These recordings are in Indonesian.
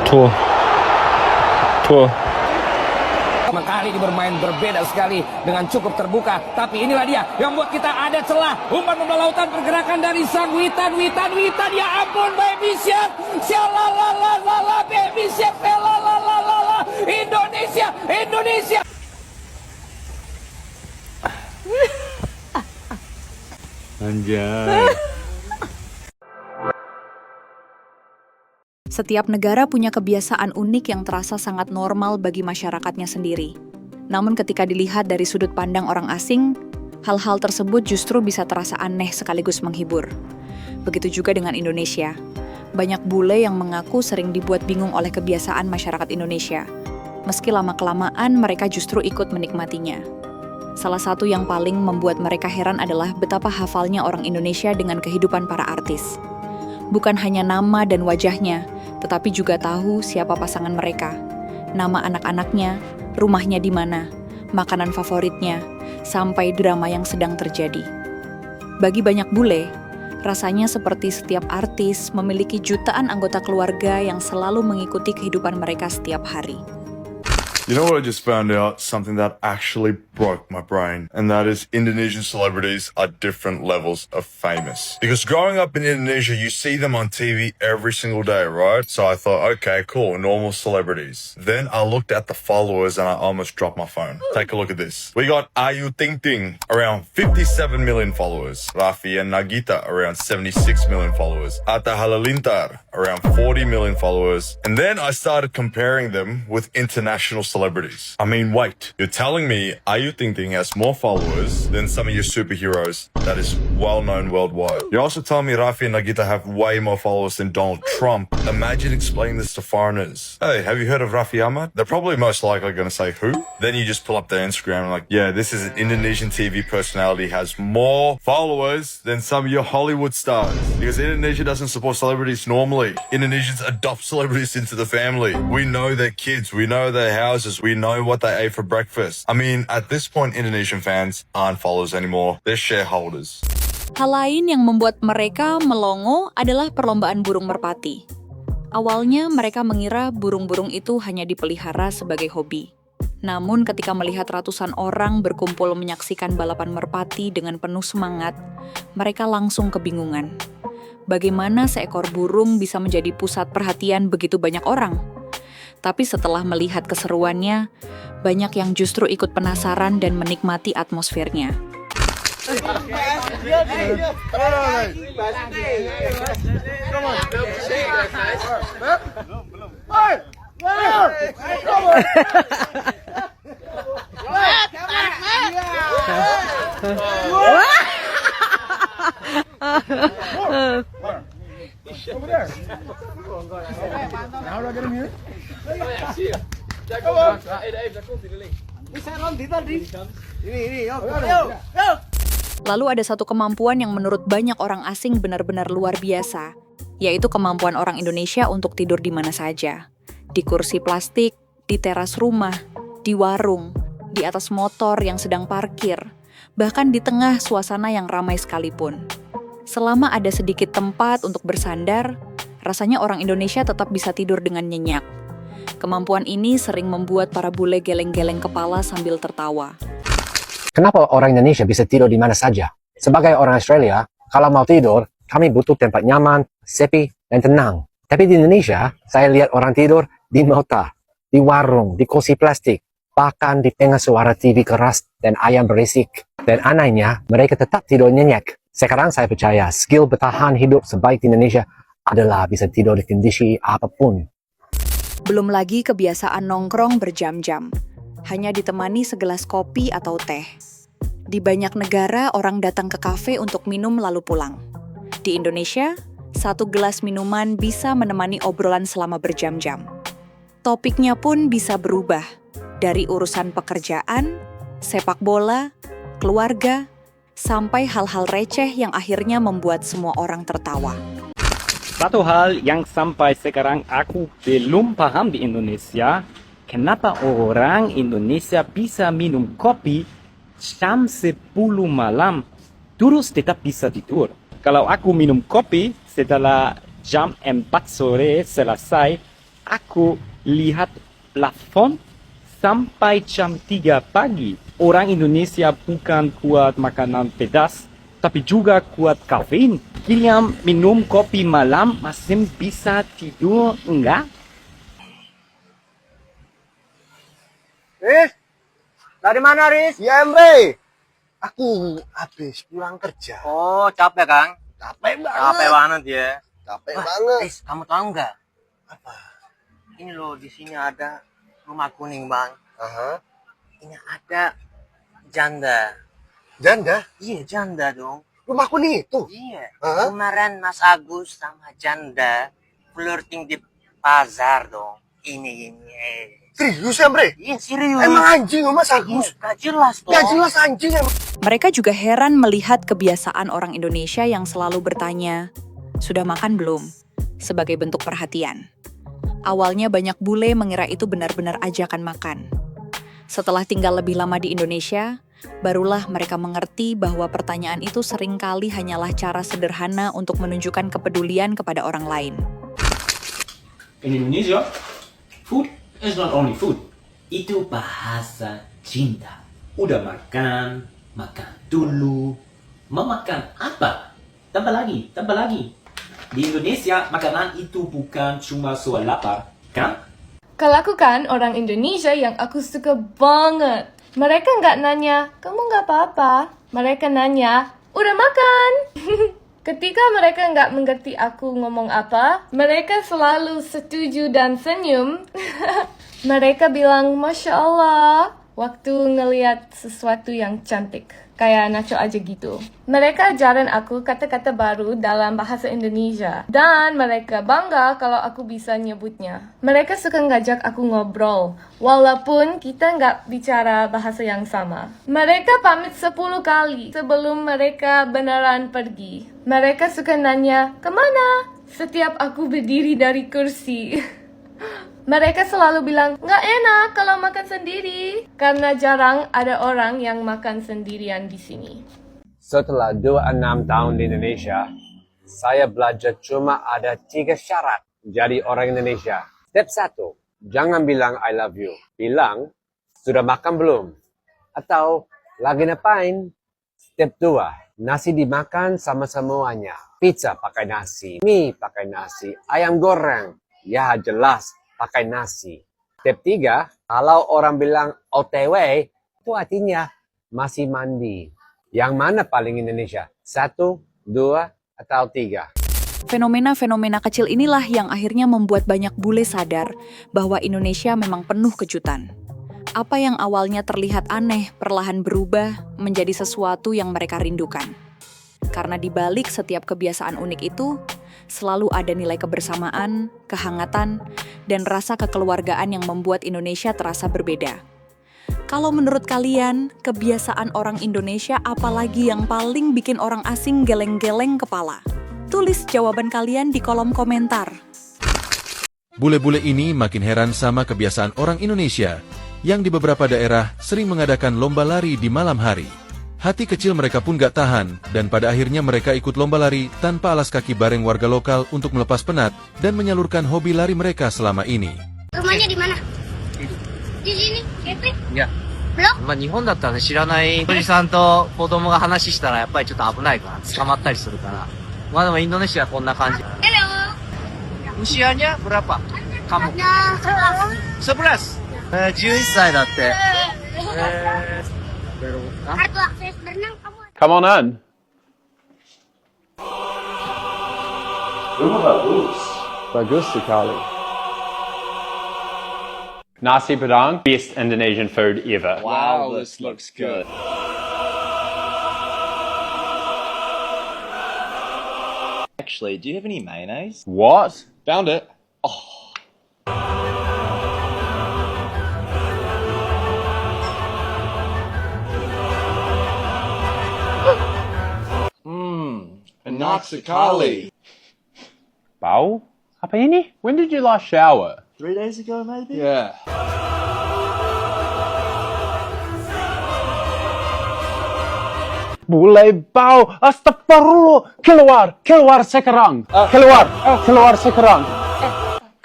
Tuh. Tuh. Pertama kali ini bermain berbeda sekali dengan cukup terbuka, tapi inilah dia yang buat kita ada celah. Umpan membelah lautan, pergerakan dari sang Witan, ya ampun, baby shark, sialalalala, baby shark, lalalala, Indonesia. Anjay. Setiap negara punya kebiasaan unik yang terasa sangat normal bagi masyarakatnya sendiri. Namun ketika dilihat dari sudut pandang orang asing, hal-hal tersebut justru bisa terasa aneh sekaligus menghibur. Begitu juga dengan Indonesia. Banyak bule yang mengaku sering dibuat bingung oleh kebiasaan masyarakat Indonesia. Meski lama-kelamaan mereka justru ikut menikmatinya. Salah satu yang paling membuat mereka heran adalah betapa hafalnya orang Indonesia dengan kehidupan para artis. Bukan hanya nama dan wajahnya, tetapi juga tahu siapa pasangan mereka, nama anak-anaknya, rumahnya di mana, makanan favoritnya, sampai drama yang sedang terjadi. Bagi banyak bule, rasanya seperti setiap artis memiliki jutaan anggota keluarga yang selalu mengikuti kehidupan mereka setiap hari. You know what I just found out? Something that actually broke my brain. And that is Indonesian celebrities are different levels of famous. Because growing up in Indonesia, you see them on TV every single day, right? So I thought, okay, cool, normal celebrities. Then I looked at the followers and I almost dropped my phone. Take a look at this. We got Ayu Ting Ting, around 57 million followers. Raffi and Nagita, around 76 million followers. Atta Halilintar, around 40 million followers. And then I started comparing them with international celebrities. I mean, wait, you're telling me Ayu Ting Ting has more followers than some of your superheroes that is well known worldwide. You're also telling me Raffi and Nagita have way more followers than Donald Trump. Imagine explaining this to foreigners. Hey, have you heard of Raffi Ahmad? They're probably most likely going to say who? Then you just pull up their Instagram and like, yeah, this is an Indonesian TV personality has more followers than some of your Hollywood stars. Because Indonesia doesn't support celebrities normally. Indonesians adopt celebrities into the family. We know their kids, we know their houses, we know what they ate for breakfast. I mean, at this point, Indonesian fans aren't followers anymore. They're shareholders. Hal lain yang membuat mereka melongo adalah perlombaan burung merpati. Awalnya mereka mengira burung-burung itu hanya dipelihara sebagai hobi. Namun ketika melihat ratusan orang berkumpul menyaksikan balapan merpati dengan penuh semangat, mereka langsung kebingungan. Bagaimana seekor burung bisa menjadi pusat perhatian begitu banyak orang? Tapi setelah melihat keseruannya, banyak yang justru ikut penasaran dan menikmati atmosfernya. Lalu ada satu kemampuan yang menurut banyak orang asing benar-benar luar biasa, yaitu kemampuan orang Indonesia untuk tidur di mana saja. Di kursi plastik, di teras rumah, di warung, di atas motor yang sedang parkir, bahkan di tengah suasana yang ramai sekalipun. Selama ada sedikit tempat untuk bersandar, rasanya orang Indonesia tetap bisa tidur dengan nyenyak. Kemampuan ini sering membuat para bule geleng-geleng kepala sambil tertawa. Kenapa orang Indonesia bisa tidur di mana saja? Sebagai orang Australia, kalau mau tidur, kami butuh tempat nyaman, sepi, dan tenang. Tapi di Indonesia, saya lihat orang tidur di motor, di warung, di kursi plastik, bahkan di tengah suara TV keras dan ayam berisik. Dan anehnya, mereka tetap tidur nyenyak. Sekarang saya percaya skill bertahan hidup sebaik di Indonesia adalah bisa tidur di kondisi apapun. Belum lagi kebiasaan nongkrong berjam-jam, hanya ditemani segelas kopi atau teh. Di banyak negara, orang datang ke kafe untuk minum lalu pulang. Di Indonesia, satu gelas minuman bisa menemani obrolan selama berjam-jam. Topiknya pun bisa berubah, dari urusan pekerjaan, sepak bola, keluarga, sampai hal-hal receh yang akhirnya membuat semua orang tertawa. Satu hal yang sampai sekarang aku belum paham di Indonesia, kenapa orang Indonesia bisa minum kopi jam 10 malam terus tetap bisa tidur. Kalau aku minum kopi setelah jam 4 sore selesai, aku lihat plafon sampai jam 3 pagi. Orang Indonesia bukan kuat makanan pedas, tapi juga kuat kafein. William minum kopi malam masih bisa tidur enggak? Riz, dari mana Riz? Ya Emre, aku habis pulang kerja. Oh, capek Kang? Capek banget. Capek banget ya. Capek banget. Riz, kamu tahu nggak? Apa? Ini loh, di sini ada rumah kuning Bang. Aha. Ini ada janda. Janda? Iya, janda dong. Rumah kuning itu? Iya. Hah? Kemarin Mas Agus sama janda flirting di pasar dong. Ini. Serius Emre? Iya, serius. Emang anjing Mas Agus? Gak jelas dong. Gak jelas anjing emang. Mereka juga heran melihat kebiasaan orang Indonesia yang selalu bertanya, "Sudah makan belum?" sebagai bentuk perhatian. Awalnya banyak bule mengira itu benar-benar ajakan makan. Setelah tinggal lebih lama di Indonesia, barulah mereka mengerti bahwa pertanyaan itu seringkali hanyalah cara sederhana untuk menunjukkan kepedulian kepada orang lain. In Indonesia, food is not only food. Itu bahasa cinta. Udah makan, makan dulu. Mau makan apa? Tambah lagi, tambah lagi. Di Indonesia, makanan itu bukan cuma soal lapar, kan? Kalau aku kan orang Indonesia yang aku suka banget. Mereka nggak nanya, kamu nggak apa-apa. Mereka nanya, udah makan? Ketika mereka nggak mengerti aku ngomong apa, mereka selalu setuju dan senyum. Mereka bilang, Masya Allah, waktu ngeliat sesuatu yang cantik. Kayak Nacho aja gitu. Mereka ajaran aku kata-kata baru dalam bahasa Indonesia. Dan mereka bangga kalau aku bisa nyebutnya. Mereka suka ngajak aku ngobrol. Walaupun kita nggak bicara bahasa yang sama. Mereka pamit 10 kali sebelum mereka beneran pergi. Mereka suka nanya, kemana? Setiap aku berdiri dari kursi. Mereka selalu bilang, nggak enak kalau makan sendiri. Karena jarang ada orang yang makan sendirian di sini. Setelah 26 tahun di Indonesia, saya belajar cuma ada 3 syarat jadi orang Indonesia. Step 1, jangan bilang I love you. Bilang, sudah makan belum? Atau, lagi ngapain? Step 2, nasi dimakan sama semuanya. Pizza pakai nasi, mie pakai nasi, ayam goreng. Ya jelas, pakai nasi. Step 3, kalau orang bilang OTW, itu artinya masih mandi. Yang mana paling Indonesia? 1, 2, atau 3? Fenomena-fenomena kecil inilah yang akhirnya membuat banyak bule sadar bahwa Indonesia memang penuh kejutan. Apa yang awalnya terlihat aneh perlahan berubah menjadi sesuatu yang mereka rindukan. Karena di balik setiap kebiasaan unik itu, selalu ada nilai kebersamaan, kehangatan, dan rasa kekeluargaan yang membuat Indonesia terasa berbeda. Kalau menurut kalian, kebiasaan orang Indonesia apalagi yang paling bikin orang asing geleng-geleng kepala? Tulis jawaban kalian di kolom komentar. Bule-bule ini makin heran sama kebiasaan orang Indonesia yang di beberapa daerah sering mengadakan lomba lari di malam hari. Hati kecil mereka pun gak tahan, dan pada akhirnya mereka ikut lomba lari tanpa alas kaki bareng warga lokal untuk melepas penat dan menyalurkan hobi lari mereka selama ini. Rumahnya di mana? Di sini, Kevin? Ya. Blok? 日本だったらね、知らないおじさんと子供が話したらやっぱりちょっと危ないから捕まったりするから。まあでもインドネシアはこんな感じ。 Halo. Usianya berapa? Kamu? Ada 11. 11歳だって。kartu akses berenang kamu. Come on in. Rumah bagus. Bagus sekali. Nasi Padang, best Indonesian food ever. Wow, this looks good. Actually, do you have any mayonnaise? What? Found it. Enak sekali. Bau? Apa ini? When did you last shower? 3 days ago, maybe? Yeah. Bule bau. Astagfirullah. Keluar. Keluar sekarang. Keluar. Keluar sekarang.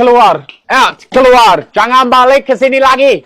Keluar. Out. Keluar. Jangan balik ke sini lagi.